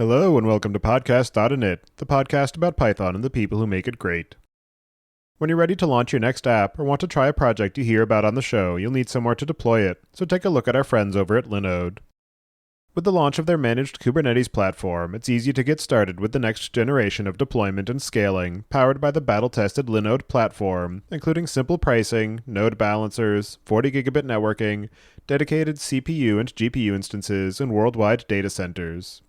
Hello and welcome to podcast.init, the podcast about Python and the people who make it great. When you're ready to launch your next app or want to try a project you hear about on the show, you'll need somewhere to deploy it, so take a look at our friends over at Linode. With the launch of their managed Kubernetes platform, it's easy to get started with the next generation of deployment and scaling, powered by the battle-tested Linode platform, including simple pricing, node balancers, 40 gigabit networking, dedicated CPU and GPU instances, and worldwide data centers.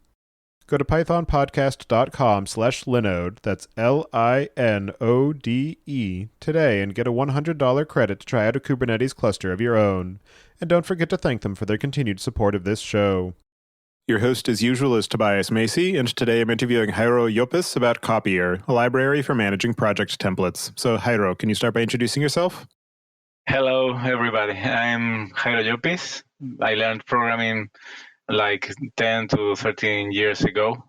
Go to pythonpodcast.com/Linode, that's Linode, today and get a $100 credit to try out a Kubernetes cluster of your own. And don't forget to thank them for their continued support of this show. Your host, as usual, is Tobias Macy, and today I'm interviewing Jairo Llopis about Copier, a library for managing project templates. So, Jairo, can you start by introducing yourself? Hello, everybody. I'm Jairo Llopis. I learned programming like 10 to 13 years ago,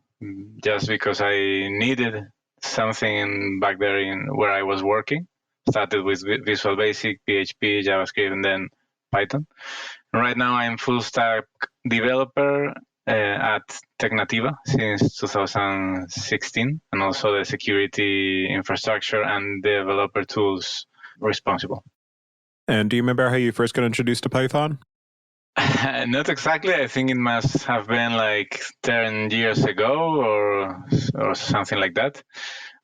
just because I needed something back there where I was working. Started with Visual Basic, PHP, JavaScript, and then Python. Right now I'm full stack developer at Tecnativa since 2016, and also the security infrastructure and developer tools responsible. And do you remember how you first got introduced to Python? Not exactly. I think it must have been like 10 years ago or something like that.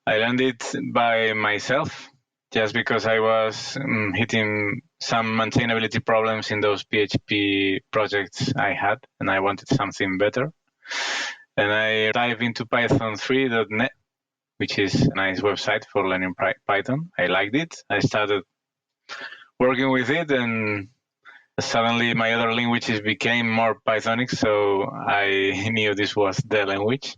I learned it by myself just because I was hitting some maintainability problems in those PHP projects I had, and I wanted something better. And I dived into python3.net, which is a nice website for learning Python. I liked it. I started working with it, and suddenly my other languages became more Pythonic, so I knew this was the language.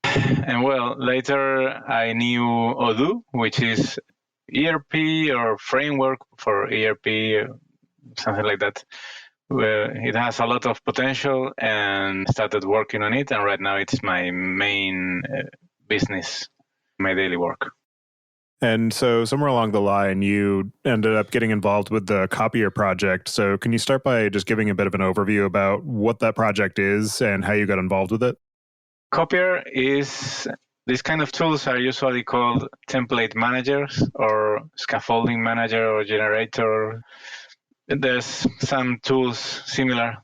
And well, later I knew Odoo, which is ERP or framework for ERP, something like that, where it has a lot of potential, and started working on it. And right now it's my main business, my daily work. And so somewhere along the line, you ended up getting involved with the Copier project. So can you start by just giving a bit of an overview about what that project is and how you got involved with it? Copier is, these kind of tools are usually called template managers or scaffolding manager or generator. There's some tools similar.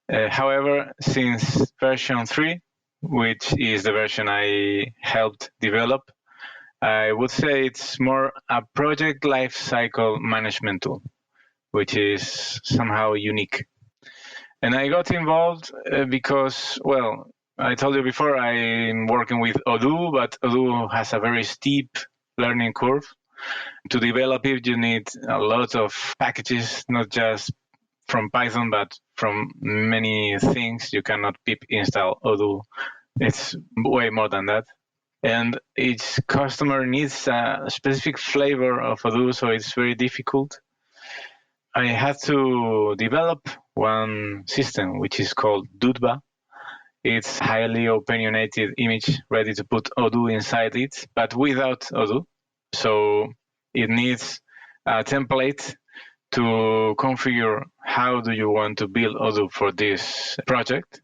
However, since version 3, which is the version I helped develop, I would say it's more a project lifecycle management tool, which is somehow unique. And I got involved because, well, I told you before I'm working with Odoo, but Odoo has a very steep learning curve. To develop it, you need a lot of packages, not just from Python, but from many things. You cannot pip install Odoo. It's way more than that. And each customer needs a specific flavor of Odoo, so it's very difficult. I had to develop one system, which is called Dudba. It's highly opinionated image ready to put Odoo inside it, but without Odoo. So it needs a template to configure how do you want to build Odoo for this project.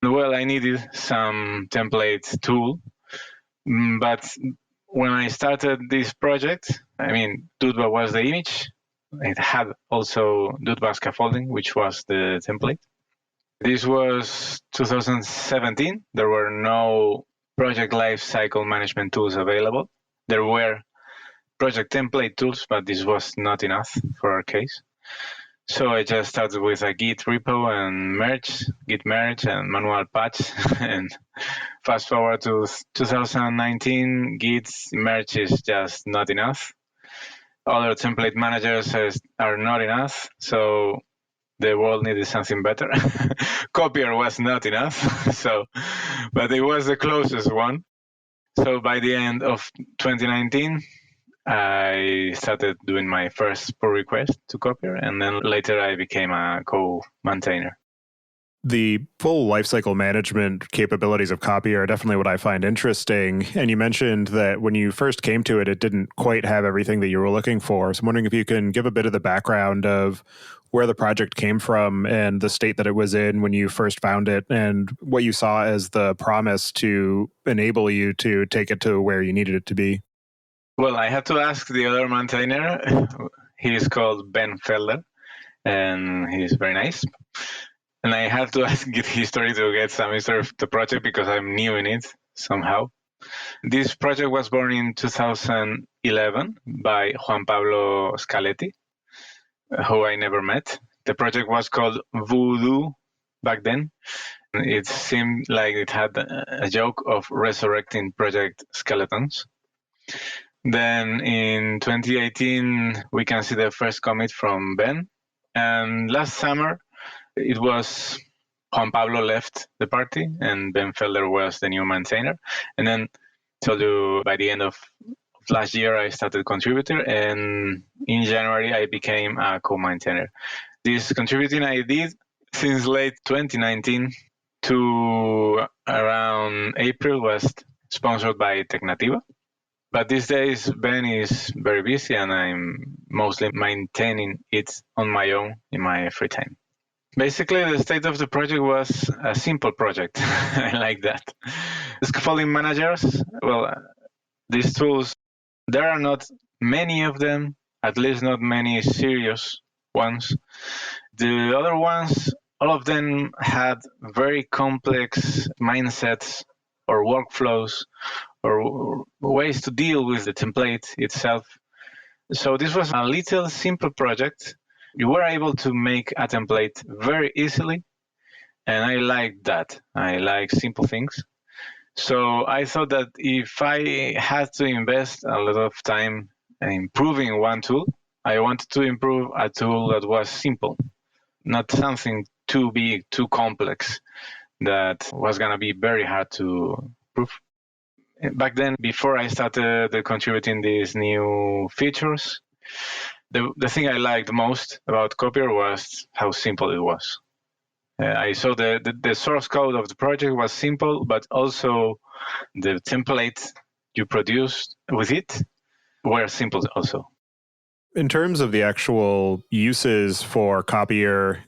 Well, I needed some template tool, but when I started this project, Dudba was the image. It had also Dudba scaffolding, which was the template. This was 2017. There were no project lifecycle management tools available. There were project template tools, but this was not enough for our case. So I just started with a Git repo and Git merge and manual patch. And fast forward to 2019, Git merge is just not enough. Other template managers are not enough. So the world needed something better. Copier was not enough, but it was the closest one. So by the end of 2019, I started doing my first pull request to Copier, and then later I became a co-maintainer. The full lifecycle management capabilities of Copier are definitely what I find interesting. And you mentioned that when you first came to it, it didn't quite have everything that you were looking for. So I'm wondering if you can give a bit of the background of where the project came from and the state that it was in when you first found it, and what you saw as the promise to enable you to take it to where you needed it to be. Well, I had to ask the other maintainer. He is called Ben Felder, and he's very nice. And I had to ask his history to get some history of the project because I'm new in it somehow. This project was born in 2011 by Juan Pablo Scaletti, who I never met. The project was called Voodoo back then. It seemed like it had a joke of resurrecting project skeletons. Then in 2018, we can see the first commit from Ben. And last summer, it was Juan Pablo left the party and Ben Felder was the new maintainer. And then told you by the end of last year, I started contributor, and in January, I became a co-maintainer. This contributing I did since late 2019 to around April was sponsored by Tecnativa. But these days, Ben is very busy, and I'm mostly maintaining it on my own in my free time. Basically, the state of the project was a simple project. I like that. Scaffolding managers, well, these tools, there are not many of them, at least not many serious ones. The other ones, all of them had very complex mindsets or workflows or ways to deal with the template itself. So this was a little simple project. You were able to make a template very easily, and I like that. I like simple things. So I thought that if I had to invest a lot of time in improving one tool, I wanted to improve a tool that was simple, not something too big, too complex, that was going to be very hard to prove. Back then, before I started contributing these new features, the thing I liked most about Copier was how simple it was. I saw the source code of the project was simple, but also the templates you produced with it were simple also. In terms of the actual uses for Copier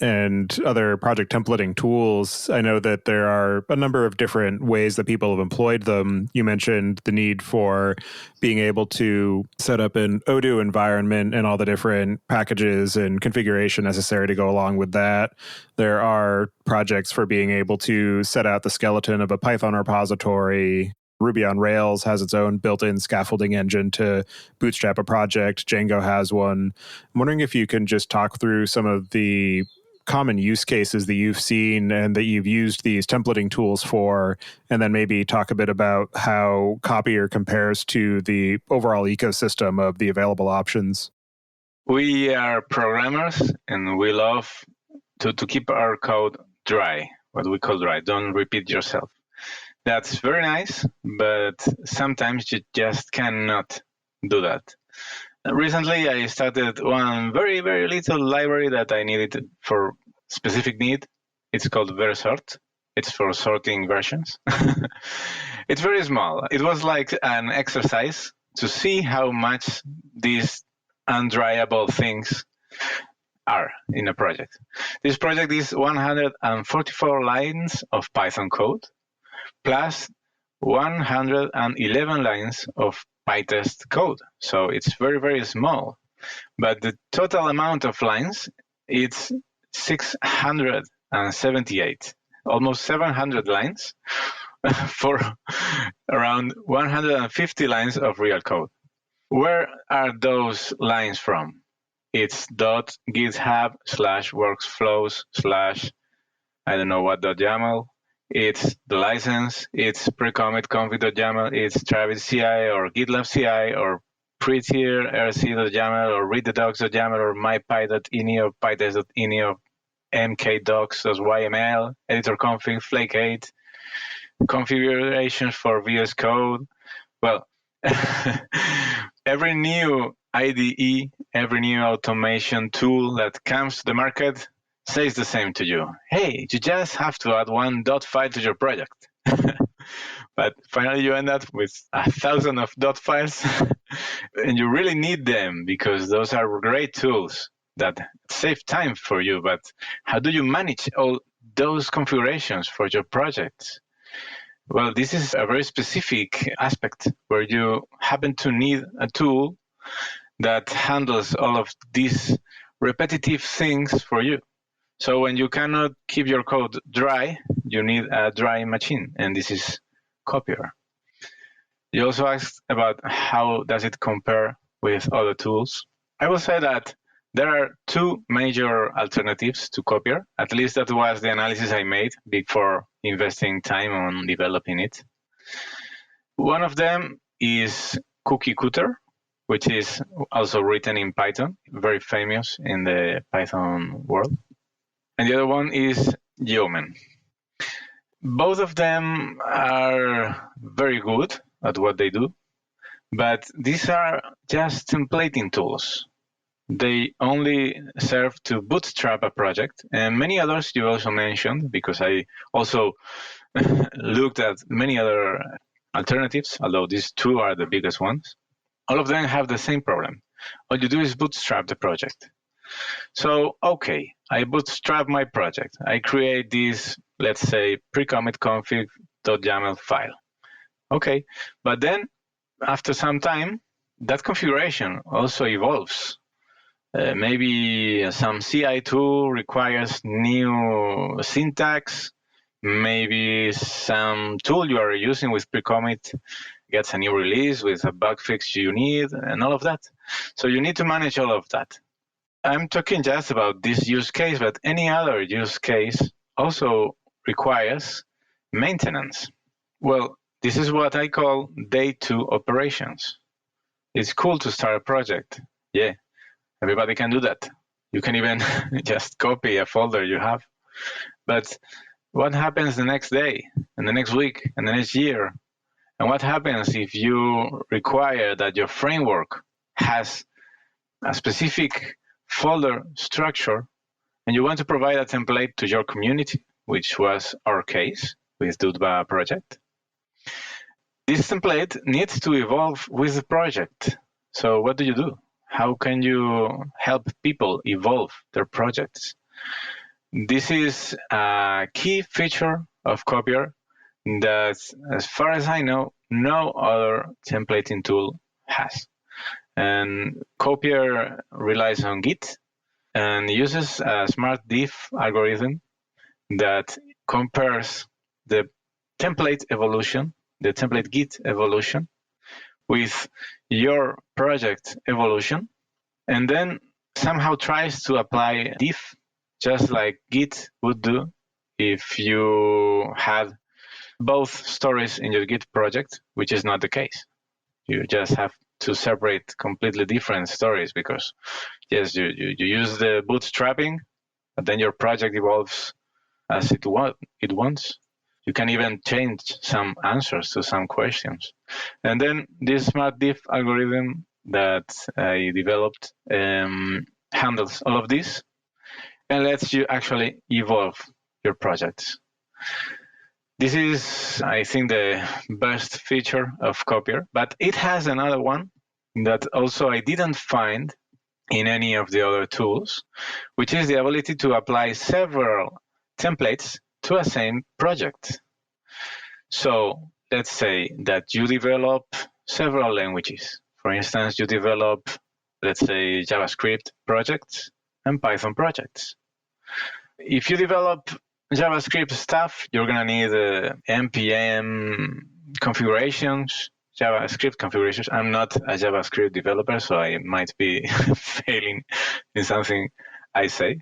and other project templating tools, I know that there are a number of different ways that people have employed them. You mentioned the need for being able to set up an Odoo environment and all the different packages and configuration necessary to go along with that. There are projects for being able to set out the skeleton of a Python repository. Ruby on Rails has its own built-in scaffolding engine to bootstrap a project. Django has one. I'm wondering if you can just talk through some of the common use cases that you've seen and that you've used these templating tools for, and then maybe talk a bit about how Copier compares to the overall ecosystem of the available options. We are programmers, and we love to keep our code dry, what we call dry. Don't repeat yourself. That's very nice, but sometimes you just cannot do that. Recently, I started one very, very little library that I needed for specific need. It's called Versort. It's for sorting versions. It's very small. It was like an exercise to see how much these undryable things are in a project. This project is 144 lines of Python code plus 111 lines of PyTest code. So it's very, very small. But the total amount of lines, it's 678, almost 700 lines for around 150 lines of real code. Where are those lines from? It's .github/workflows/ I don't know what .yaml. It's the license, it's pre-commit config.yaml, it's Travis CI or GitLab CI or prettier rc.yaml or readthedocs.yaml or mypy.ini or pytest.ini or mkdocs.yml, editor config, flake8, configurations for VS Code. Well, every new IDE, every new automation tool that comes to the market says the same to you. Hey, you just have to add one dot file to your project. But finally you end up with 1,000 of dot files and you really need them because those are great tools. that save time for you, but how do you manage all those configurations for your projects? Well, this is a very specific aspect where you happen to need a tool that handles all of these repetitive things for you. So when you cannot keep your code dry, you need a dry machine, and this is Copier. You also asked about how does it compare with other tools. I will say that there are two major alternatives to Copier. At least that was the analysis I made before investing time on developing it. One of them is Copier, which is also written in Python, very famous in the Python world. And the other one is Yeoman. Both of them are very good at what they do, but these are just templating tools. They only serve to bootstrap a project, and many others you also mentioned, because I also looked at many other alternatives, although these two are the biggest ones. All of them have the same problem. All you do is bootstrap the project. So, okay, I bootstrap my project. I create this, let's say, pre-commit config.yaml file. Okay, but then after some time, that configuration also evolves. Maybe some CI tool requires new syntax. Maybe some tool you are using with pre-commit gets a new release with a bug fix you need and all of that. So you need to manage all of that. I'm talking just about this use case, but any other use case also requires maintenance. Well, this is what I call day two operations. It's cool to start a project. Yeah, everybody can do that. You can even just copy a folder you have. But what happens the next day, and the next week, and the next year? And what happens if you require that your framework has a specific folder structure, and you want to provide a template to your community, which was our case with Dudba project? This template needs to evolve with the project. So what do? How can you help people evolve their projects? This is a key feature of Copier that, as far as I know, no other templating tool has. And Copier relies on Git and uses a smart diff algorithm that compares the template evolution, the template Git evolution, with your project evolution, and then somehow tries to apply diff just like Git would do if you had both stories in your Git project, which is not the case. You just have to separate completely different stories because, yes, you use the bootstrapping, but then your project evolves as it wants. You can even change some answers to some questions. And then this smart diff algorithm that I developed handles all of this and lets you actually evolve your projects. This is, I think, the best feature of Copier, but it has another one that also I didn't find in any of the other tools, which is the ability to apply several templates to a same project. So let's say that you develop several languages. For instance, you develop, let's say, JavaScript projects and Python projects. If you develop JavaScript stuff, you're going to need npm configurations, JavaScript configurations. I'm not a JavaScript developer, so I might be failing in something I say.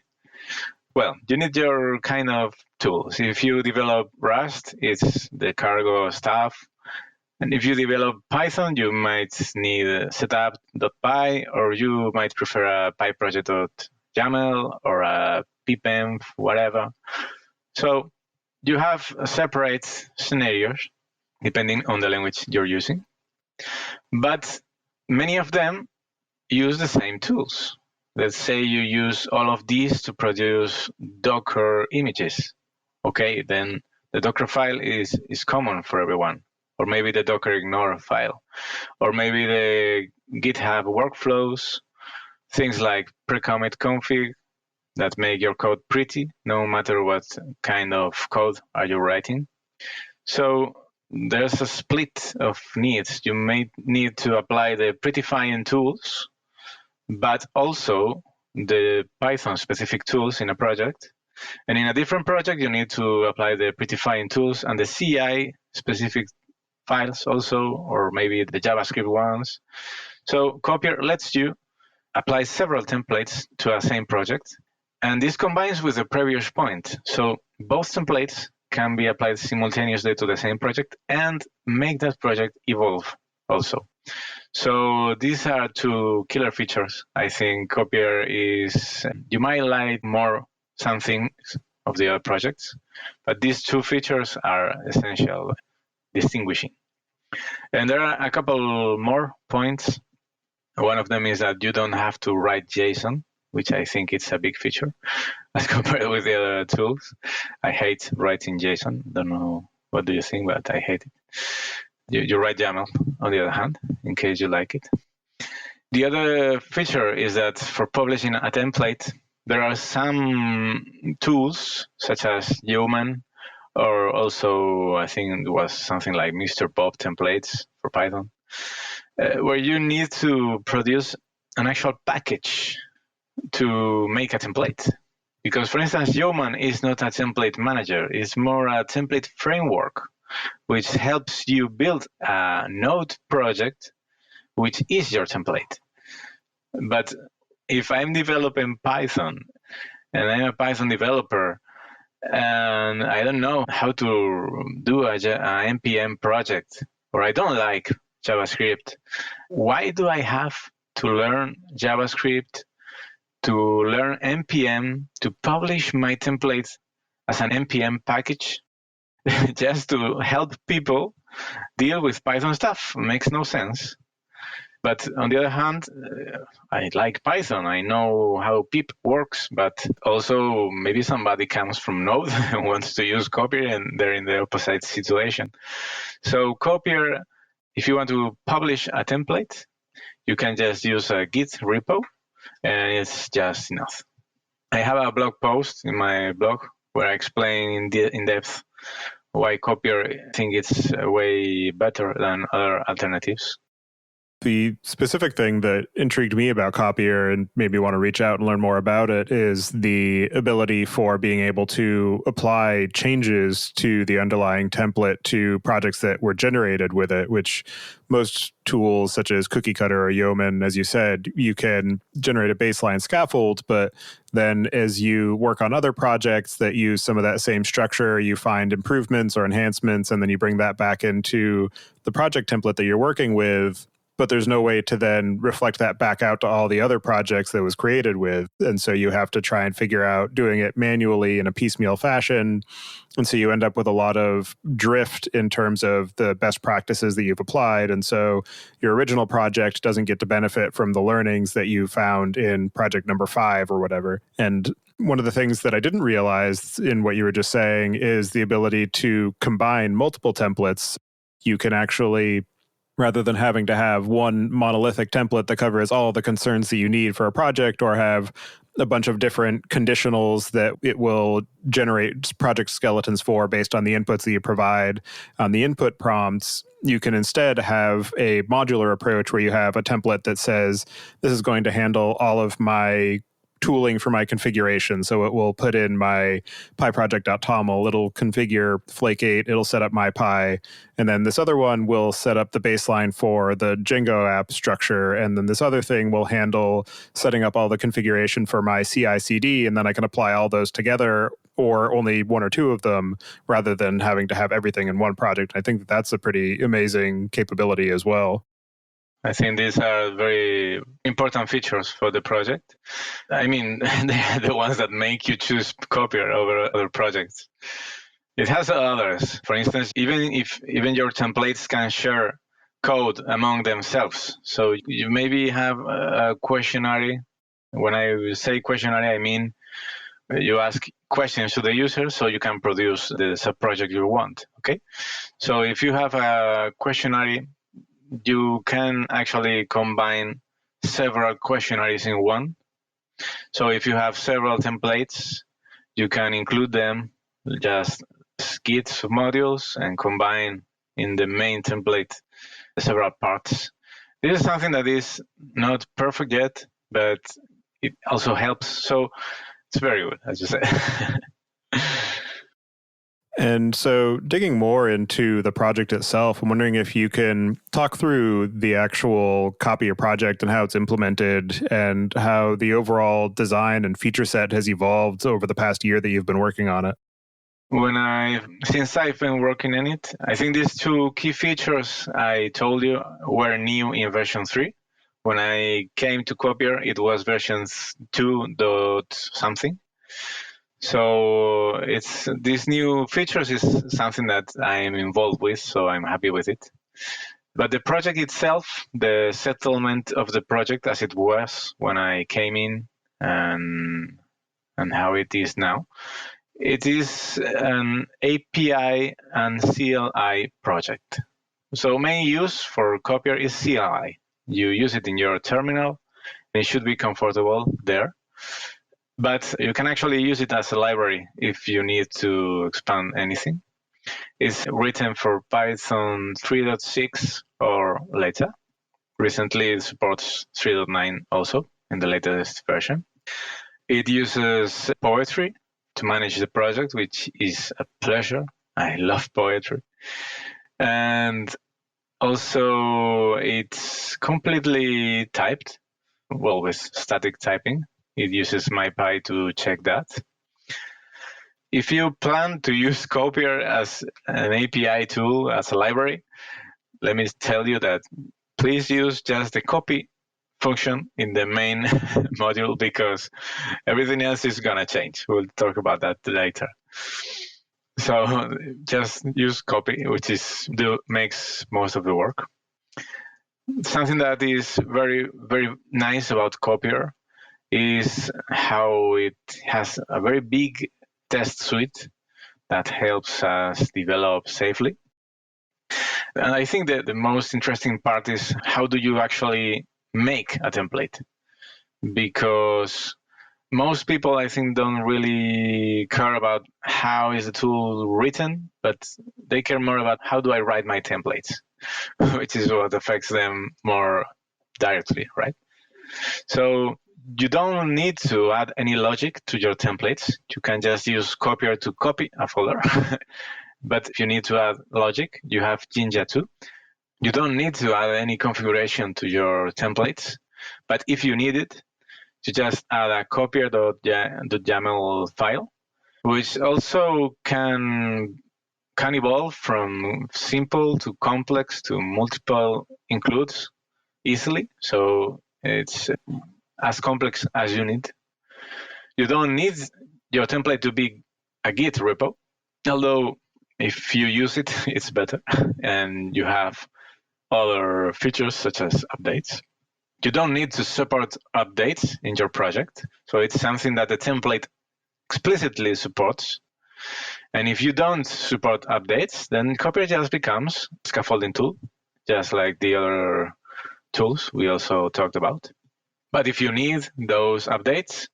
Well, you need your kind of tools. If you develop Rust, it's the cargo stuff. And if you develop Python, you might need setup.py, or you might prefer a pyproject.yaml or a pipenv, whatever. So you have separate scenarios depending on the language you're using. But many of them use the same tools. Let's say you use all of these to produce Docker images. Okay, then the Docker file is common for everyone. Or maybe the Docker ignore file. Or maybe the GitHub workflows, things like pre-commit config that make your code pretty, no matter what kind of code are you writing. So there's a split of needs. You may need to apply the prettifying tools, but also the Python specific tools in a project. And in a different project, you need to apply the prettifying tools and the CI specific files also, or maybe the JavaScript ones. So Copier lets you apply several templates to a same project. And this combines with the previous point. So both templates can be applied simultaneously to the same project and make that project evolve also. So these are two killer features. I think Copier is, you might like more some things of the other projects, but these two features are essential, distinguishing. And there are a couple more points. One of them is that you don't have to write JSON, which I think it's a big feature as compared with the other tools. I hate writing JSON. Don't know what do you think, but I hate it. You write YAML, on the other hand, in case you like it. The other feature is that for publishing a template, there are some tools such as Yeoman, or also I think it was something like Mr. Bob templates for Python, where you need to produce an actual package to make a template. Because, for instance, Yeoman is not a template manager. It's more a template framework, which helps you build a node project, which is your template. But if I'm developing Python, and I'm a Python developer, and I don't know how to do a NPM project, or I don't like JavaScript, why do I have to learn JavaScript, to learn NPM, to publish my templates as an NPM package just to help people deal with Python stuff? Makes no sense. But on the other hand, I like Python. I know how pip works, but also maybe somebody comes from Node and wants to use Copier and they're in the opposite situation. So Copier, if you want to publish a template, you can just use a Git repo and it's just enough. I have a blog post in my blog where I explain in depth why Copier I think it's way better than other alternatives. The specific thing that intrigued me about Copier and made me want to reach out and learn more about it is the ability for being able to apply changes to the underlying template to projects that were generated with it, which most tools such as Cookie Cutter or Yeoman, as you said, you can generate a baseline scaffold, but then as you work on other projects that use some of that same structure, you find improvements or enhancements, and then you bring that back into the project template that you're working with. But there's no way to then reflect that back out to all the other projects that was created with. And so you have to try and figure out doing it manually in a piecemeal fashion. And so you end up with a lot of drift in terms of the best practices that you've applied. And so your original project doesn't get to benefit from the learnings that you found in project number 5 or whatever. And one of the things that I didn't realize in what you were just saying is the ability to combine multiple templates. You can actually, rather than having to have one monolithic template that covers all the concerns that you need for a project, or have a bunch of different conditionals that it will generate project skeletons for based on the inputs that you provide on the input prompts, you can instead have a modular approach where you have a template that says, this is going to handle all of my tooling for my configuration. So it will put in my pyproject.toml, it'll configure Flake8, it'll set up my Py, and then this other one will set up the baseline for the Django app structure, and then this other thing will handle setting up all the configuration for my CI/CD, and then I can apply all those together, or only one or two of them, rather than having to have everything in one project. I think that that's a pretty amazing capability as well. I think these are very important features for the project. I mean, they're the ones that make you choose Copier over other projects. It has others. For instance, even your templates can share code among themselves. So you maybe have a questionnaire. When I say questionnaire, I mean you ask questions to the user so you can produce the sub-project you want. Okay. So if you have a questionnaire, you can actually combine several questionnaires in one. So if you have several templates, you can include them just as Git submodules and combine in the main template several parts. This is something that is not perfect yet, but it also helps. So it's very good, as you say. And so digging more into the project itself, I'm wondering if you can talk through the actual Copier project and how it's implemented and how the overall design and feature set has evolved over the past year that you've been working on it. Since I've been working on it, I think these two key features I told you were new in version 3. When I came to Copier, it was version 2 dot something. So these new features is something that I'm involved with, so I'm happy with it. But the project itself, the settlement of the project as it was when I came in and how it is now, it is an API and CLI project. So main use for Copier is CLI. You use it in your terminal, and it should be comfortable there. But you can actually use it as a library if you need to expand anything. It's written for Python 3.6 or later. Recently, it supports 3.9 also in the latest version. It uses Poetry to manage the project, which is a pleasure. I love Poetry. And also, it's completely typed, well, with static typing. It uses MyPy to check that. If you plan to use Copier as an API tool, as a library, let me tell you that please use just the copy function in the main module, because everything else is going to change. We'll talk about that later. So just use copy, which makes most of the work. Something that is very, very nice about Copier is how it has a very big test suite that helps us develop safely. And I think that the most interesting part is how do you actually make a template? Because most people, I think, don't really care about how is the tool written, but they care more about how do I write my templates, which is what affects them more directly, right? So you don't need to add any logic to your templates. You can just use Copier to copy a folder. But if you need to add logic, you have Jinja too. You don't need to add any configuration to your templates. But if you need it, you just add a copier.yaml file, which also can evolve from simple to complex to multiple includes easily. So it's as complex as you need. You don't need your template to be a Git repo, although if you use it, it's better. And you have other features such as updates. You don't need to support updates in your project. So it's something that the template explicitly supports. And if you don't support updates, then Copier just becomes a scaffolding tool, just like the other tools we also talked about. But if you need those updates,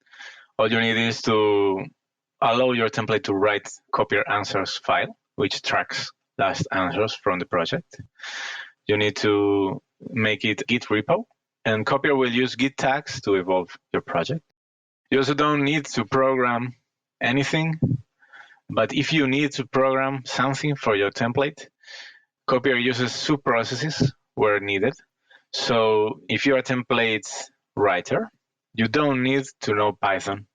all you need is to allow your template to write Copier answers file, which tracks last answers from the project. You need to make it Git repo, and Copier will use Git tags to evolve your project. You also don't need to program anything, but if you need to program something for your template, Copier uses subprocesses where needed. So if you're a template writer, you don't need to know Python.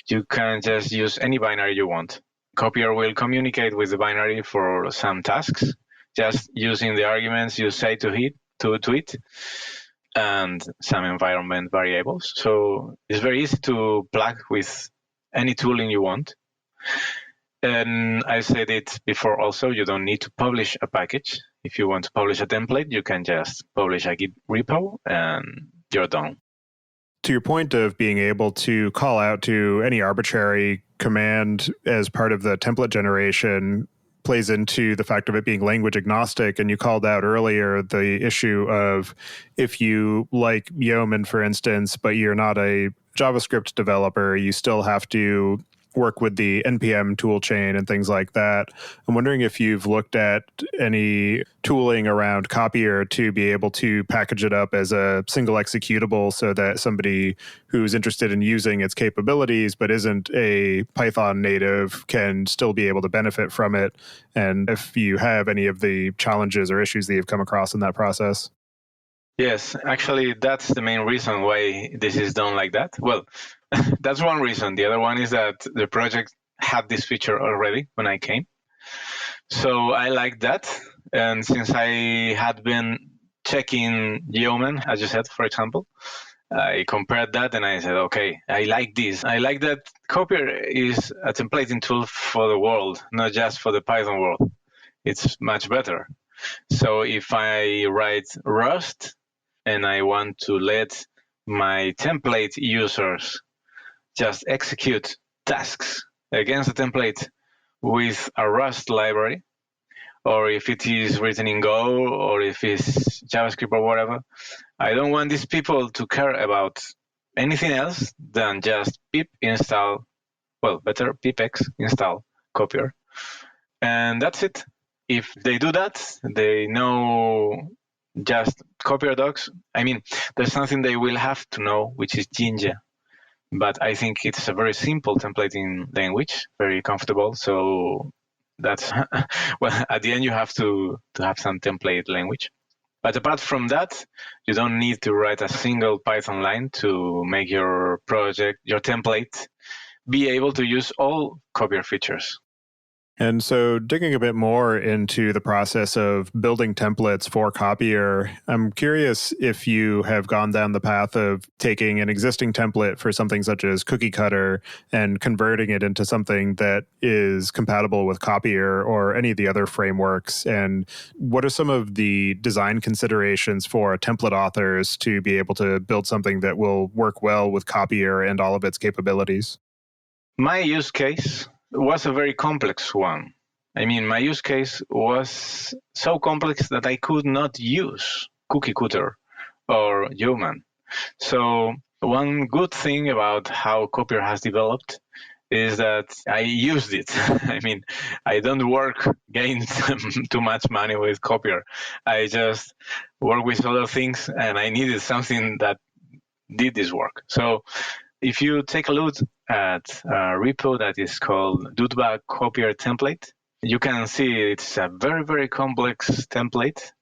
You can just use any binary you want. Copier will communicate with the binary for some tasks, just using the arguments you say to it, and some environment variables. So it's very easy to plug with any tooling you want. And I said it before also, you don't need to publish a package. If you want to publish a template, you can just publish a Git repo and you're done. To your point of being able to call out to any arbitrary command as part of the template generation, plays into the fact of it being language agnostic. And you called out earlier the issue of if you like Yeoman, for instance, but you're not a JavaScript developer, you still have to work with the NPM toolchain and things like that. I'm wondering if you've looked at any tooling around Copier to be able to package it up as a single executable so that somebody who's interested in using its capabilities but isn't a Python native can still be able to benefit from it. And if you have any of the challenges or issues that you've come across in that process. Yes, actually, that's the main reason why this is done like that. Well, that's one reason. The other one is that the project had this feature already when I came. So I like that. And since I had been checking Yeoman, as you said, for example, I compared that and I said, okay, I like this. I like that Copier is a templating tool for the world, not just for the Python world. It's much better. So if I write Rust and I want to let my template users just execute tasks against the template with a Rust library, or if it is written in Go, or if it's JavaScript or whatever, I don't want these people to care about anything else than just pip install, well, better pipex install Copier. And that's it. If they do that, they know just Copier docs. I mean, there's something they will have to know, which is Jinja. But I think it's a very simple templating language, very comfortable. So that's, well, at the end, you have to have some template language. But apart from that, you don't need to write a single Python line to make your project, your template, be able to use all Copier features. And so digging a bit more into the process of building templates for Copier, I'm curious if you have gone down the path of taking an existing template for something such as Cookie Cutter and converting it into something that is compatible with Copier or any of the other frameworks. And what are some of the design considerations for template authors to be able to build something that will work well with Copier and all of its capabilities? My use case was a very complex one. I mean, my use case was so complex that I could not use Cookie Cutter or Yeoman. So one good thing about how Copier has developed is that I used it. I mean, I don't gain too much money with Copier. I just work with other things, and I needed something that did this work. So if you take a look at a repo that is called Dudebug Copier template, you can see it's a very, very complex template,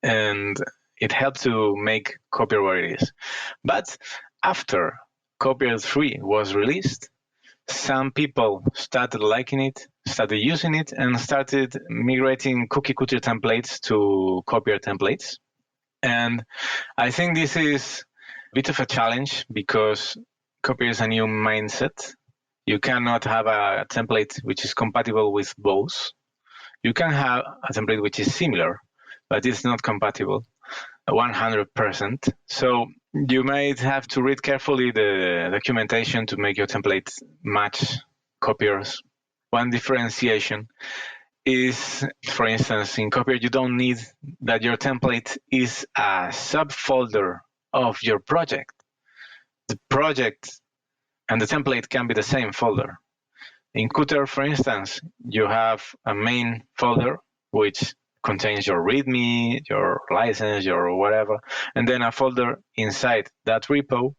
and it helps to make Copier what it is. But after Copier 3 was released, some people started liking it, started using it, and started migrating Cookie Cutter templates to Copier templates. And I think this is a bit of a challenge because Copier is a new mindset. You cannot have a template which is compatible with both. You can have a template which is similar, but it's not compatible 100%. So you might have to read carefully the documentation to make your template match Copier's. One differentiation is, for instance, in Copier, you don't need that your template is a subfolder of your project. The project and the template can be the same folder. In Cutter, for instance, you have a main folder which contains your README, your license, your whatever, and then a folder inside that repo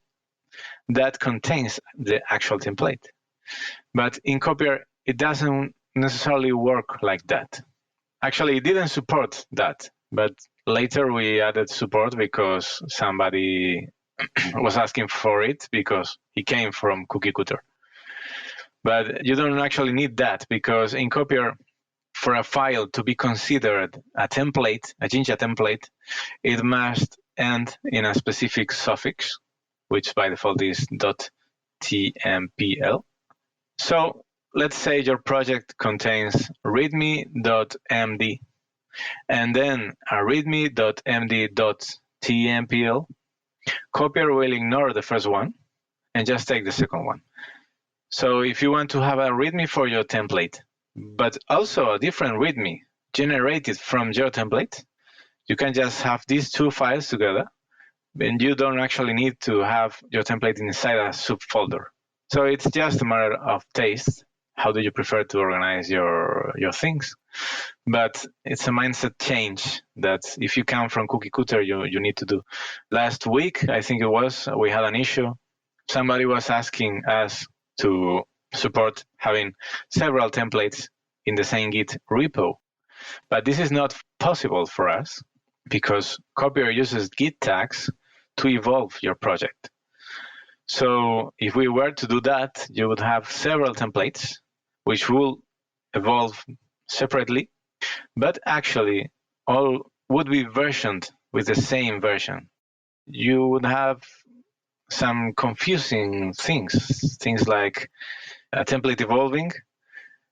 that contains the actual template. But in Copier, it doesn't necessarily work like that. Actually, it didn't support that, but later we added support because somebody was asking for it because he came from Cookie Cutter. But you don't actually need that because in Copier, for a file to be considered a template, a Jinja template, it must end in a specific suffix, which by default is .tmpl. So let's say your project contains readme.md and then a readme.md.tmpl. Copier will ignore the first one and just take the second one. So if you want to have a README for your template, but also a different README generated from your template. You can just have these two files together, and you don't actually need to have your template inside a subfolder. So it's just a matter of taste. How do you prefer to organize your things? But it's a mindset change that if you come from cookie cutter, you need to do. Last week, I think it was, we had an issue. Somebody was asking us to support having several templates in the same Git repo. But this is not possible for us because Copier uses Git tags to evolve your project. So if we were to do that, you would have several templates which will evolve separately, but actually all would be versioned with the same version. You would have some confusing things like a template evolving,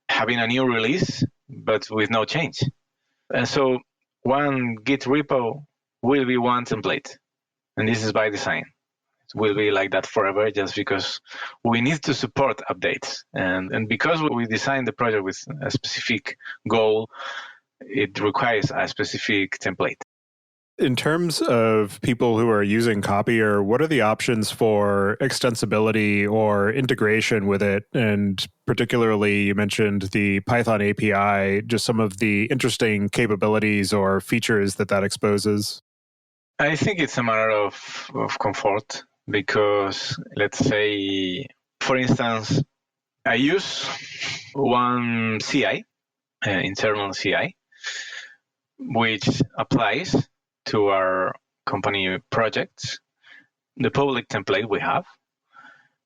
having a new release, but with no change. And so one Git repo will be one template, and this is by design. It will be like that forever just because we need to support updates. And because we designed the project with a specific goal, it requires a specific template. In terms of people who are using Copier, what are the options for extensibility or integration with it? And particularly, you mentioned the Python API, just some of the interesting capabilities or features that exposes. I think it's a matter of comfort because, let's say, for instance, I use one CI, internal CI, which applies to our company projects, the public template we have,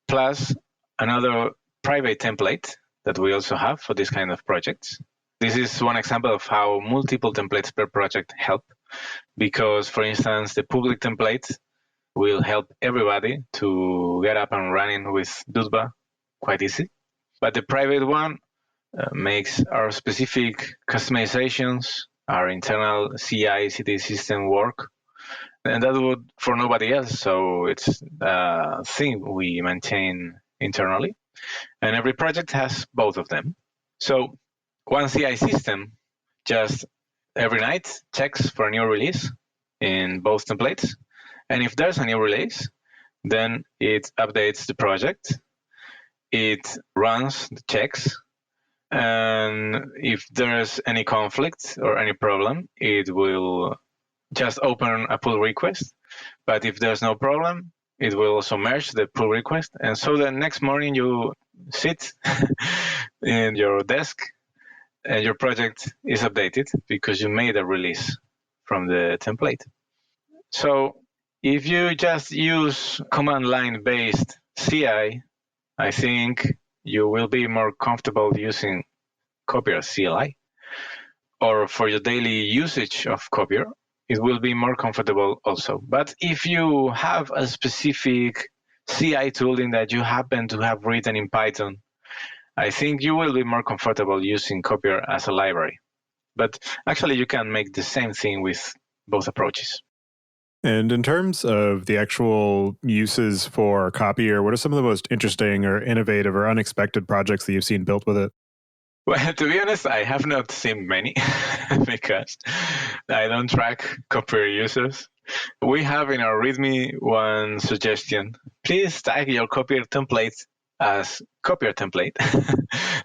plus another private template that we also have for this kind of projects. This is one example of how multiple templates per project help, because, for instance, the public template will help everybody to get up and running with Dudba quite easy. But the private one makes our specific customizations, our internal CI/CD system work, and that would for nobody else. So it's a thing we maintain internally, and every project has both of them. So one CI system just every night checks for a new release in both templates, and if there's a new release, then it updates the project, it runs the checks, and if there's any conflict or any problem, it will just open a pull request. But if there's no problem, it will also merge the pull request. And so the next morning you sit in your desk and your project is updated because you made a release from the template. So if you just use command line based CI, I think you will be more comfortable using Copier CLI. Or for your daily usage of Copier, it will be more comfortable also. But if you have a specific CI tooling that you happen to have written in Python, I think you will be more comfortable using Copier as a library. But actually, you can make the same thing with both approaches. And in terms of the actual uses for Copier, what are some of the most interesting or innovative or unexpected projects that you've seen built with it? Well, to be honest, I have not seen many because I don't track Copier users. We have in our README one suggestion. Please tag your Copier template as Copier template.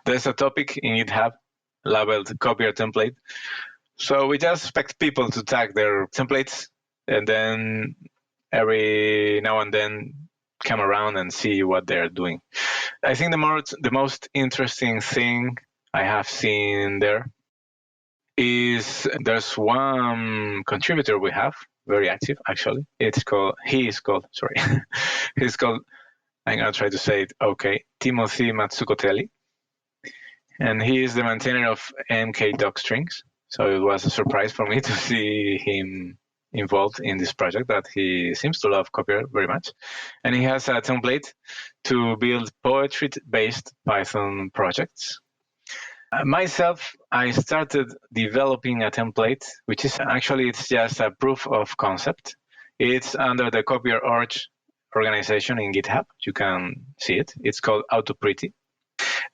There's a topic in GitHub labeled Copier template. So we just expect people to tag their templates and then every now and then come around and see what they're doing. I think the most interesting thing I have seen there is there's one contributor we have, very active actually. He's called, I'm going to try to say it okay, Timothy Matsukotelli. And he is the maintainer of MK docstrings. So it was a surprise for me to see him involved in this project, that he seems to love Copier very much. And he has a template to build poetry-based Python projects. Myself, I started developing a template, which is actually, it's just a proof of concept. It's under the Copier org organization in GitHub. You can see it. It's called AutoPretty.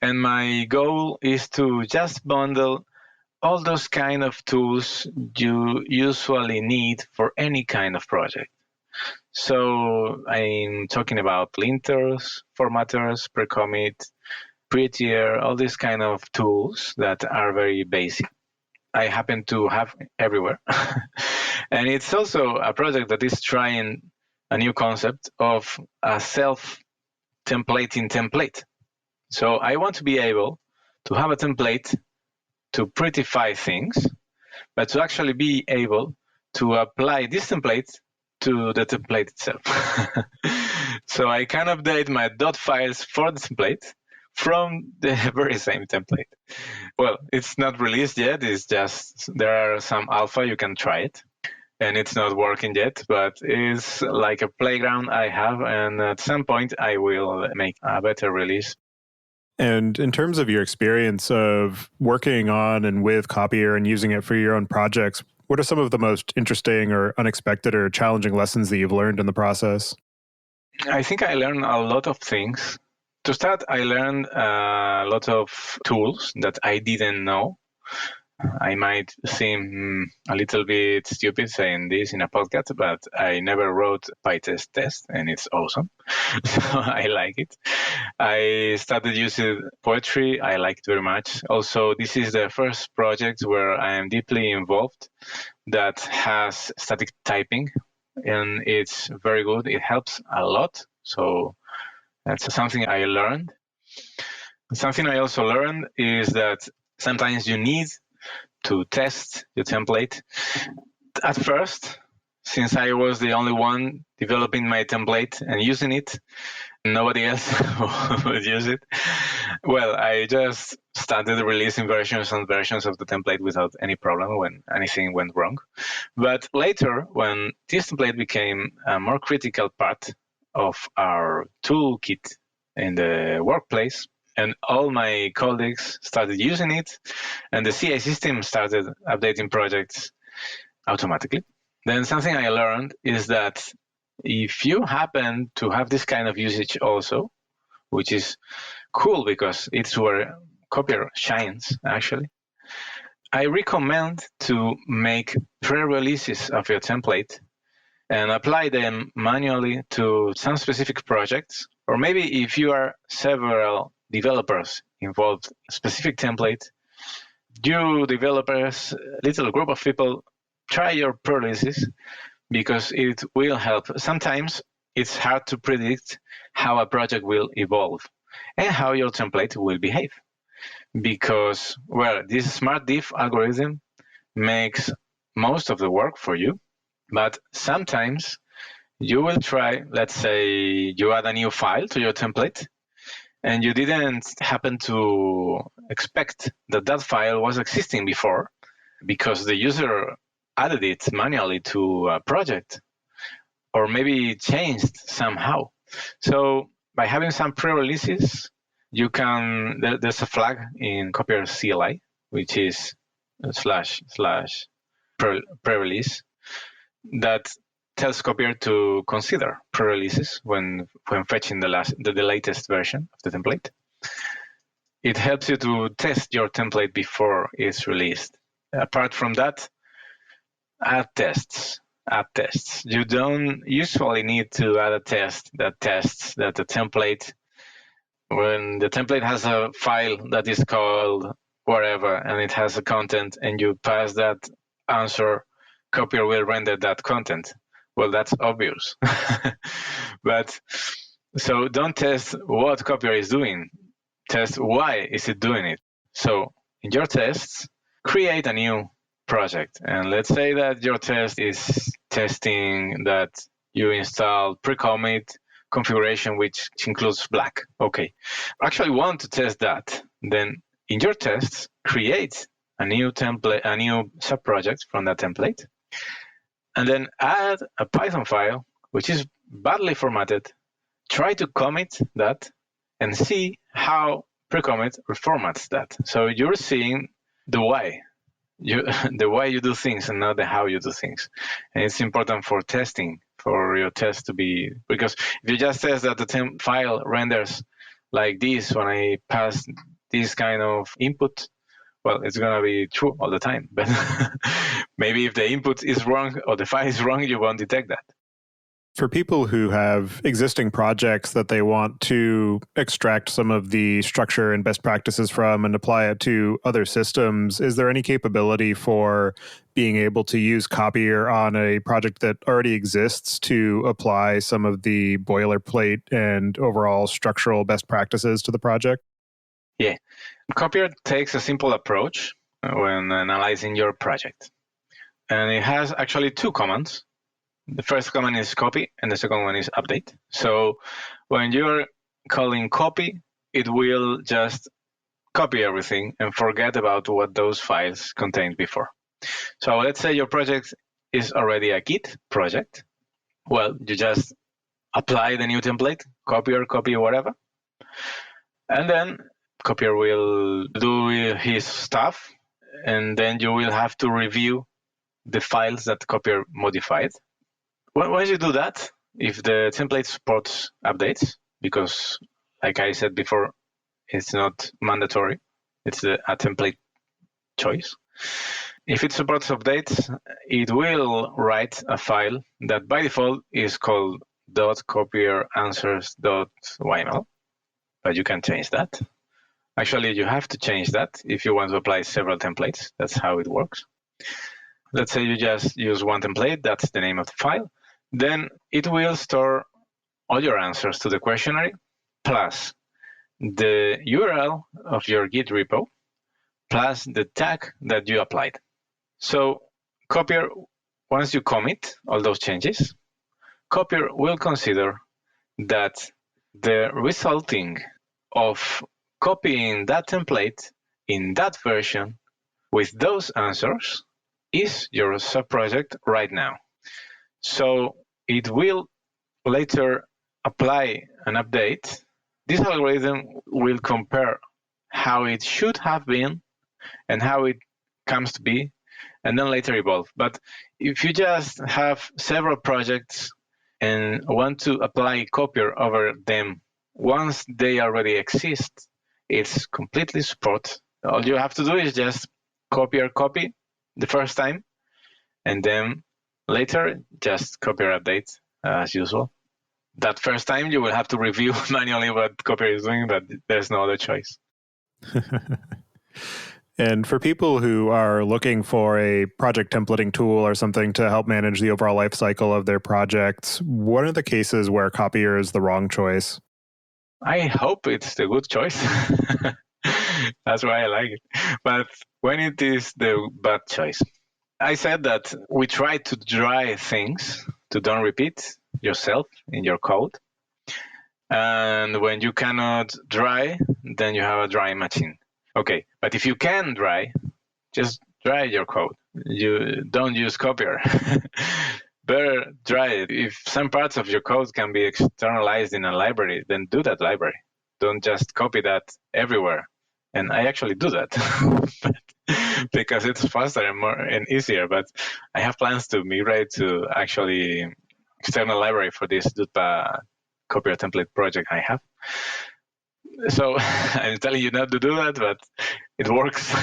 And my goal is to just bundle all those kind of tools you usually need for any kind of project. So I'm talking about linters, formatters, pre-commit, prettier, all these kind of tools that are very basic. I happen to have everywhere. And it's also a project that is trying a new concept of a self-templating template. So I want to be able to have a template to prettify things, but to actually be able to apply this template to the template itself. So I can update my dot files for the template from the very same template. Well, it's not released yet. It's just there are some alpha, you can try it. And it's not working yet, but it's like a playground I have, and at some point I will make a better release. And in terms of your experience of working on and with Copier and using it for your own projects, what are some of the most interesting or unexpected or challenging lessons that you've learned in the process? I think I learned a lot of things. To start, I learned a lot of tools that I didn't know. I might seem a little bit stupid saying this in a podcast, but I never wrote PyTest test, and it's awesome. So I like it. I started using poetry. I like it very much. Also, this is the first project where I am deeply involved that has static typing, and it's very good. It helps a lot. So that's something I learned. Something I also learned is that sometimes you need to test your template. At first, since I was the only one developing my template and using it, nobody else would use it. Well, I just started releasing versions and versions of the template without any problem when anything went wrong. But later, when this template became a more critical part of our toolkit in the workplace, and all my colleagues started using it, and the CI system started updating projects automatically. Then something I learned is that if you happen to have this kind of usage also, which is cool because it's where Copier shines actually, I recommend to make pre-releases of your template and apply them manually to some specific projects. Or maybe if you are several developers involved in a specific template, you developers, little group of people, try your pre-releases because it will help. Sometimes it's hard to predict how a project will evolve and how your template will behave. Because, well, this smart diff algorithm makes most of the work for you, but sometimes you will try, let's say you add a new file to your template, and you didn't happen to expect that that file was existing before because the user added it manually to a project, or maybe changed somehow. So by having some pre-releases, you can, there's a flag in Copier CLI, which is / pre-release, that tells Copier to consider pre-releases when fetching the latest version of the template. It helps you to test your template before it's released. Apart from that, add tests. You don't usually need to add a test that tests that the template, when the template has a file that is called whatever and it has a content and you pass that answer, Copier will render that content. Well, that's obvious. But so don't test what Copier is doing. Test why is it doing it. So in your tests, create a new project. And let's say that your test is testing that you install pre-commit configuration, which includes black. Okay. Actually want to test that. Then in your tests, create a new template, a new subproject from that template, and then add a Python file, which is badly formatted. Try to commit that and see how pre-commit reformats that. So you're seeing the why. The way you do things and not the how you do things. And it's important for testing, for your test to be, because if you just test that the file renders like this when I pass this kind of input, well, it's going to be true all the time. But maybe if the input is wrong or the file is wrong, you won't detect that. For people who have existing projects that they want to extract some of the structure and best practices from and apply it to other systems, is there any capability for being able to use Copier on a project that already exists to apply some of the boilerplate and overall structural best practices to the project? Yeah. Copier takes a simple approach when analyzing your project. And it has actually two commands. The first command is copy, and the second one is update. So when you're calling copy, it will just copy everything and forget about what those files contained before. So let's say your project is already a Git project. Well, you just apply the new template, copy whatever, and then Copier will do his stuff, and then you will have to review the files that Copier modified. Once you do that, if the template supports updates, because like I said before, it's not mandatory, it's a template choice. If it supports updates, it will write a file that by default is called .copieranSwers.yml, but you can change that. Actually, you have to change that if you want to apply several templates. That's how it works. Let's say you just use one template, that's the name of the file. Then it will store all your answers to the questionnaire, plus the URL of your Git repo, plus the tag that you applied. So Copier, once you commit all those changes, Copier will consider that the resulting of copying that template in that version with those answers is your subproject right now. So it will later apply an update. This algorithm will compare how it should have been and how it comes to be, and then later evolve. But if you just have several projects and want to apply Copier over them once they already exist, it's completely support. All you have to do is just Copier copy the first time, and then later just Copier update as usual. That first time you will have to review manually what Copier is doing, but there's no other choice. And for people who are looking for a project templating tool or something to help manage the overall life cycle of their projects, what are the cases where Copier is the wrong choice? I hope it's the good choice. That's why I like it. But when it is the bad choice, I said that we try to dry things to don't repeat yourself in your code. And when you cannot dry, then you have a dry machine. Okay, but if you can dry, just dry your code. You don't use Copier. Better dry it. If some parts of your code can be externalized in a library, then do that library. Don't just copy that everywhere. And I actually do that because it's faster and more and easier. But I have plans to migrate to actually external library for this Dutpa Copier template project I have. So I'm telling you not to do that, but it works.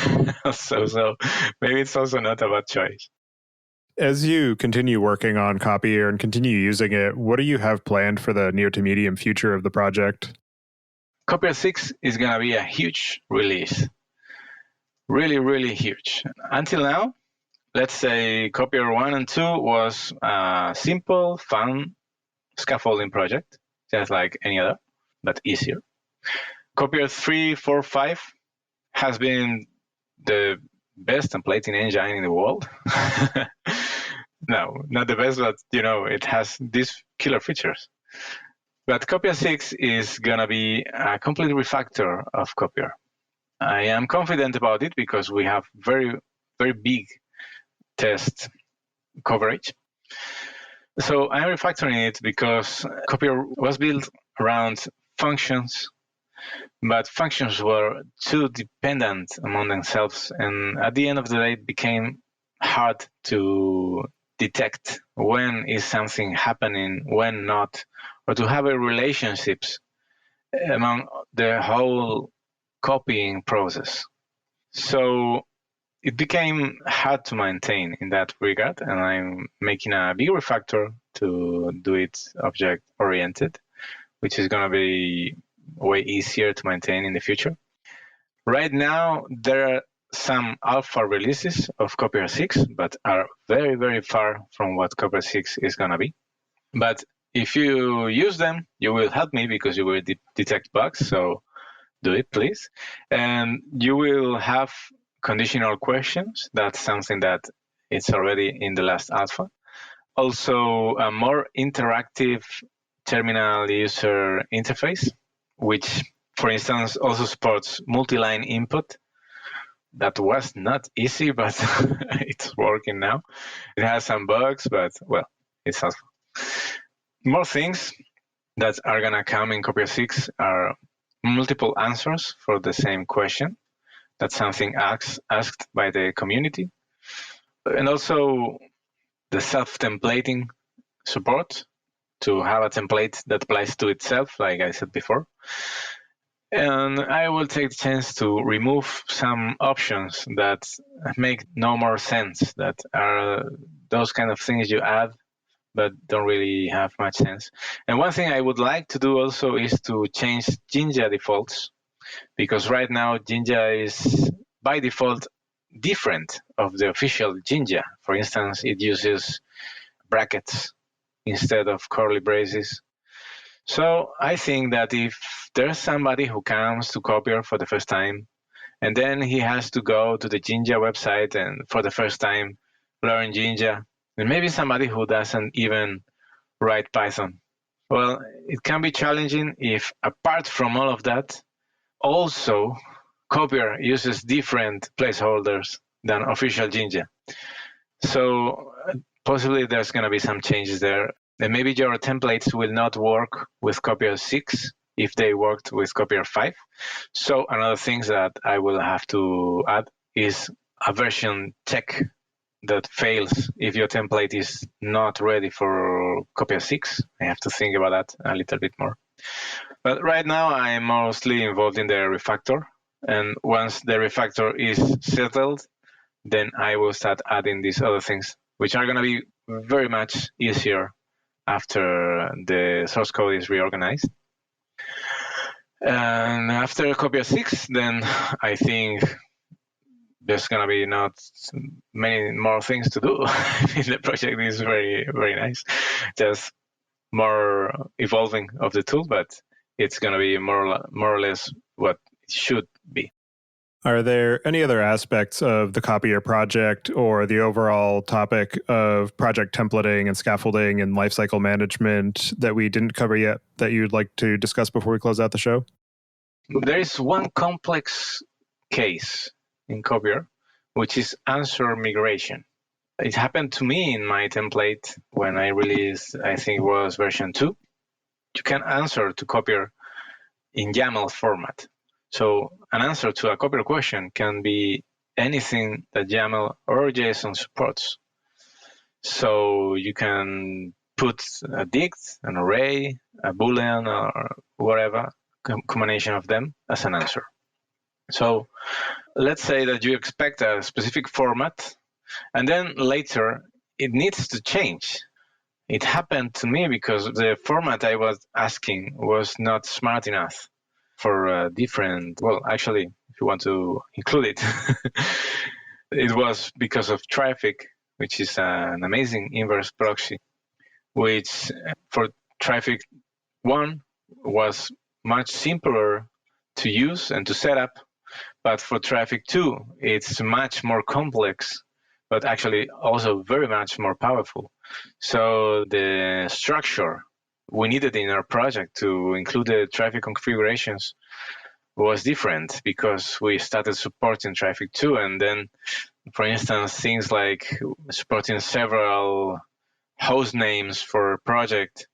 so maybe it's also not a bad choice. As you continue working on Copier and continue using it, what do you have planned for the near to medium future of the project? Copier 6 is going to be a huge release. Really, really huge. Until now, let's say Copier 1 and 2 was a simple, fun scaffolding project, just like any other, but easier. Copier 3, 4, 5 has been the best templating engine in the world. No, not the best, but it has these killer features. But Copier 6 is going to be a complete refactor of Copier. I am confident about it because we have very, very big test coverage. So I'm refactoring it because Copier was built around functions, but functions were too dependent among themselves. And at the end of the day, it became hard to detect when is something happening, when not, or to have a relationships among the whole copying process. So it became hard to maintain in that regard, and I'm making a big refactor to do it object-oriented, which is going to be way easier to maintain in the future. Right now, there are some alpha releases of Copier 6, but are very, very far from what Copier 6 is going to be. But if you use them, you will help me because you will detect bugs, so do it, please. And you will have conditional questions. That's something that it's already in the last alpha. Also, a more interactive terminal user interface, which, for instance, also supports multi-line input. That was not easy, but it's working now. It has some bugs, but, well, it's helpful. More things that are going to come in Copier 6 are multiple answers for the same question. That's something asked by the community. And also the self-templating support to have a template that applies to itself, like I said before. And I will take the chance to remove some options that make no more sense, that are those kind of things you add but don't really have much sense. And one thing I would like to do also is to change Jinja defaults, because right now Jinja is by default different of the official Jinja. For instance, it uses brackets instead of curly braces. So I think that if there's somebody who comes to Copier for the first time, and then he has to go to the Jinja website and for the first time learn Jinja, and maybe somebody who doesn't even write Python, well, it can be challenging if, apart from all of that, also Copier uses different placeholders than official Jinja. So possibly there's going to be some changes there. And maybe your templates will not work with Copier 6 if they worked with Copier 5. So another thing that I will have to add is a version check that fails if your template is not ready for Copier 6. I have to think about that a little bit more. But right now I'm mostly involved in the refactor. And once the refactor is settled, then I will start adding these other things, which are going to be very much easier after the source code is reorganized. And after Copier 6, then I think there's going to be not many more things to do. The project is very, very nice. Just more evolving of the tool, but it's going to be more or less what it should be. Are there any other aspects of the Copier project or the overall topic of project templating and scaffolding and lifecycle management that we didn't cover yet that you'd like to discuss before we close out the show? There is one complex case in Copier, which is answer migration. It happened to me in my template when I released, I think it was version 2. You can answer to Copier in YAML format. So an answer to a Copier question can be anything that YAML or JSON supports. So you can put a dict, an array, a boolean, or whatever combination of them as an answer. So let's say that you expect a specific format, and then later it needs to change. It happened to me because the format I was asking was not smart enough for different, well, actually, if you want to include it, it was because of Traffic, which is an amazing inverse proxy, which for Traffic 1 was much simpler to use and to set up, but for Traffic 2, it's much more complex, but actually also very much more powerful. So the structure we needed in our project to include the traffic configurations was different because we started supporting Traffic 2, and then, for instance, things like supporting several host names for a project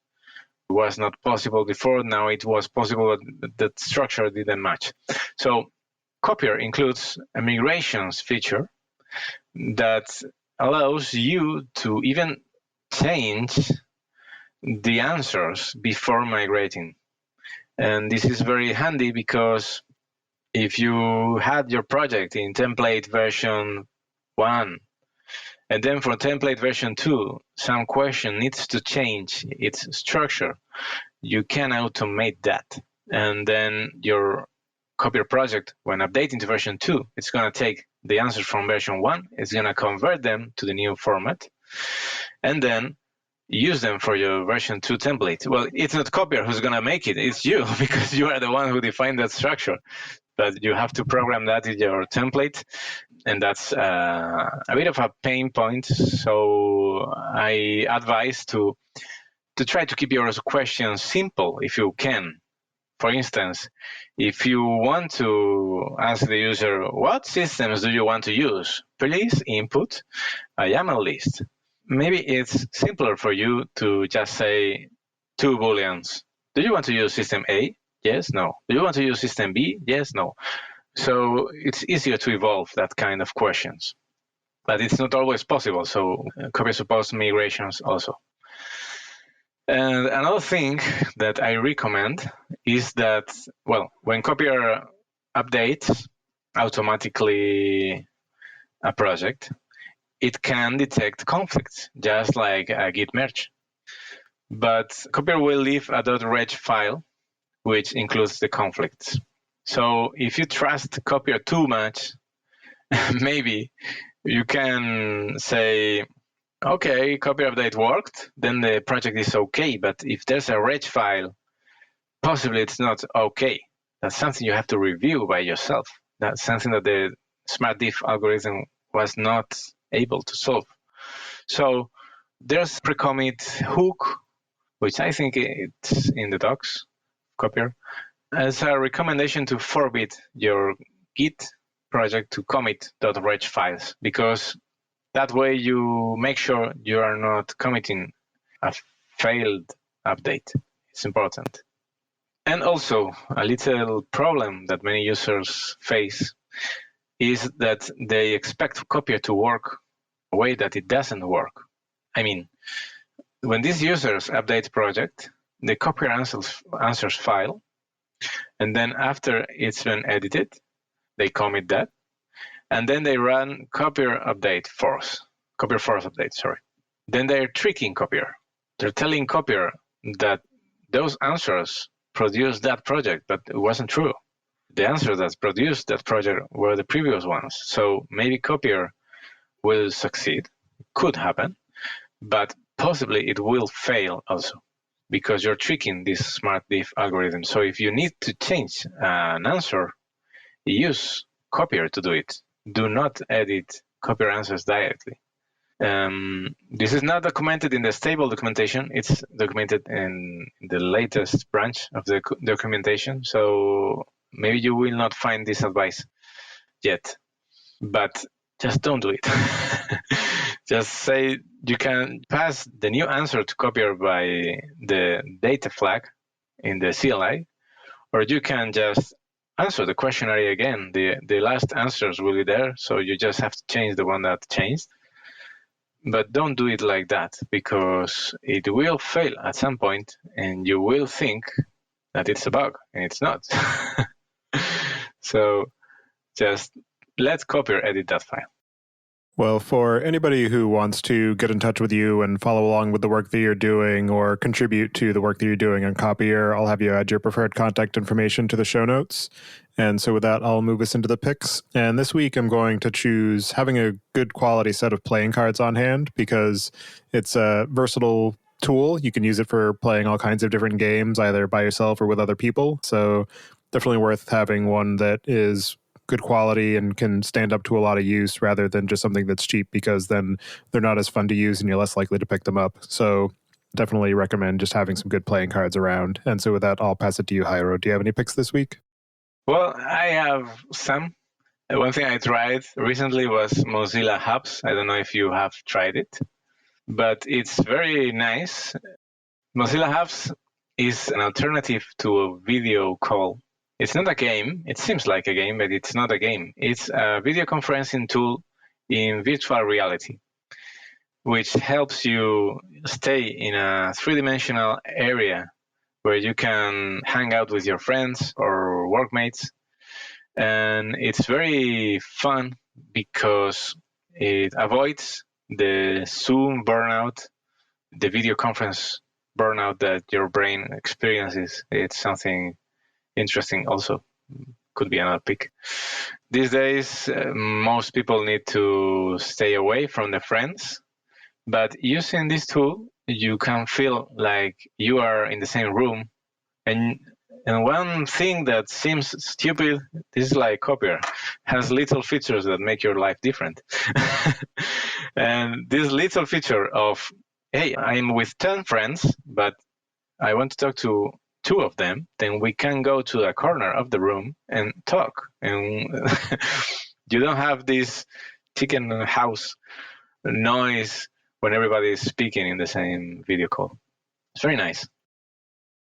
was not possible before. Now it was possible, but the structure didn't match. So Copier includes a migrations feature that allows you to even change the answers before migrating. And this is very handy because if you had your project in template version 1, and then for template version 2, some question needs to change its structure, you can automate that. And then your Copier project, when updating to version 2, it's going to take the answers from version 1, it's going to convert them to the new format, and then use them for your version 2 template. Well, it's not Copier who's going to make it, it's you, because you are the one who defined that structure. But you have to program that in your template, and that's a bit of a pain point. So I advise to try to keep your questions simple if you can. For instance, if you want to ask the user, what systems do you want to use? Please input a YAML list. Maybe it's simpler for you to just say 2 booleans. Do you want to use system A? Yes, no. Do you want to use system B? Yes, no. So it's easier to evolve that kind of questions. But it's not always possible, so Copier supports migrations also. And another thing that I recommend is that, well, when Copier updates automatically a project, it can detect conflicts, just like a Git merge. But Copier will leave a .reg file, which includes the conflicts. So if you trust Copier too much, maybe you can say, okay, Copier update worked, then the project is okay. But if there's a reg file, possibly it's not okay. That's something you have to review by yourself. That's something that the smart diff algorithm was not able to solve. So there's pre-commit hook, which I think it's in the docs, Copier, as a recommendation to forbid your Git project to commit.reg files, because that way you make sure you are not committing a failed update. It's important. And also, a little problem that many users face is that they expect Copier to work a way that it doesn't work. I mean, when these users update project, the Copier answers file, and then after it's been edited, they commit that, and then they run Copier force update, sorry. Then they're tricking Copier. They're telling Copier that those answers produced that project, but it wasn't true. The answers that produced that project were the previous ones. So maybe Copier will succeed, could happen, but possibly it will fail also, because you're tricking this smart diff algorithm. So if you need to change an answer, use Copier to do it. Do not edit Copier answers directly. This is not documented in the stable documentation. It's documented in the latest branch of the documentation. So maybe you will not find this advice yet, but just don't do it. Just say you can pass the new answer to Copier by the data flag in the CLI, or you can just answer the questionnaire again. The last answers will be there, so you just have to change the one that changed. But don't do it like that, because it will fail at some point and you will think that it's a bug, and it's not. So just let Copier edit that file. Well, for anybody who wants to get in touch with you and follow along with the work that you're doing or contribute to the work that you're doing on Copier, I'll have you add your preferred contact information to the show notes. And so with that, I'll move us into the picks. And this week, I'm going to choose having a good quality set of playing cards on hand, because it's a versatile tool. You can use it for playing all kinds of different games, either by yourself or with other people. So definitely worth having one that is good quality and can stand up to a lot of use, rather than just something that's cheap, because then they're not as fun to use and you're less likely to pick them up. So definitely recommend just having some good playing cards around. And so with that, I'll pass it to you, Jairo. Do you have any picks this week? Well, I have some. One thing I tried recently was Mozilla Hubs. I don't know if you have tried it, but it's very nice. Mozilla Hubs is an alternative to a video call. It's not a game. It seems like a game, but it's not a game. It's a video conferencing tool in virtual reality, which helps you stay in a three-dimensional area where you can hang out with your friends or workmates. And it's very fun because it avoids the Zoom burnout, the video conference burnout that your brain experiences. It's something interesting also. Could be another pick. These days, most people need to stay away from their friends, but using this tool, you can feel like you are in the same room. And one thing that seems stupid, this is like Copier, has little features that make your life different. And this little feature of, hey, I'm with 10 friends, but I want to talk to 2 of them, then we can go to a corner of the room and talk. And you don't have this chicken house noise when everybody is speaking in the same video call. It's very nice.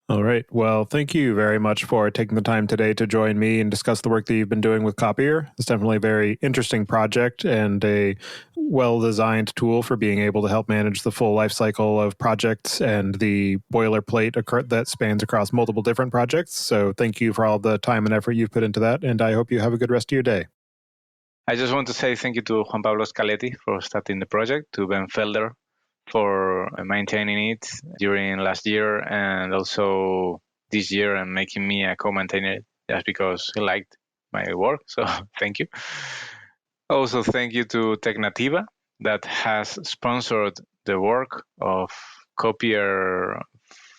All right. Well, thank you very much for taking the time today to join me and discuss the work that you've been doing with Copier. It's definitely a very interesting project and a well-designed tool for being able to help manage the full life cycle of projects and the boilerplate that spans across multiple different projects. So thank you for all the time and effort you've put into that, and I hope you have a good rest of your day. I just want to say thank you to Juan Pablo Scaletti for starting the project, to Ben Felder for maintaining it during last year and also this year and making me a co-maintainer just because he liked my work. So thank you. Also, thank you to Tecnativa that has sponsored the work of Copier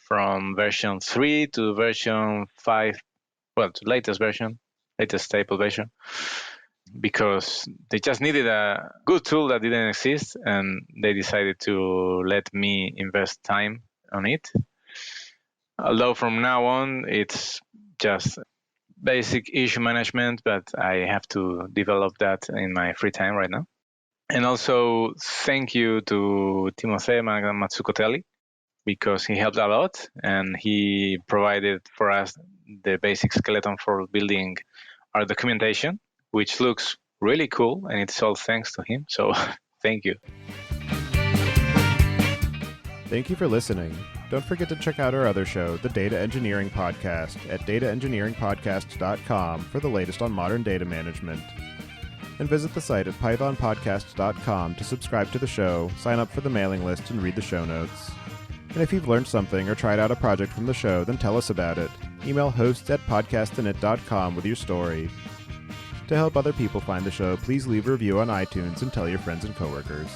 from version 3 to version 5, well, to latest stable version, because they just needed a good tool that didn't exist, and they decided to let me invest time on it. Although from now on, it's just basic issue management, but I have to develop that in my free time right now. And also, thank you to Timothée Mazzucotelli, because he helped a lot, and he provided for us the basic skeleton for building our documentation, which looks really cool, and it's all thanks to him. So thank you. Thank you for listening. Don't forget to check out our other show, the Data Engineering Podcast, at dataengineeringpodcast.com for the latest on modern data management. And visit the site at pythonpodcast.com to subscribe to the show, sign up for the mailing list, and read the show notes. And if you've learned something or tried out a project from the show, then tell us about it. Email hosts@podcastinit.com with your story. To help other people find the show, please leave a review on iTunes and tell your friends and coworkers.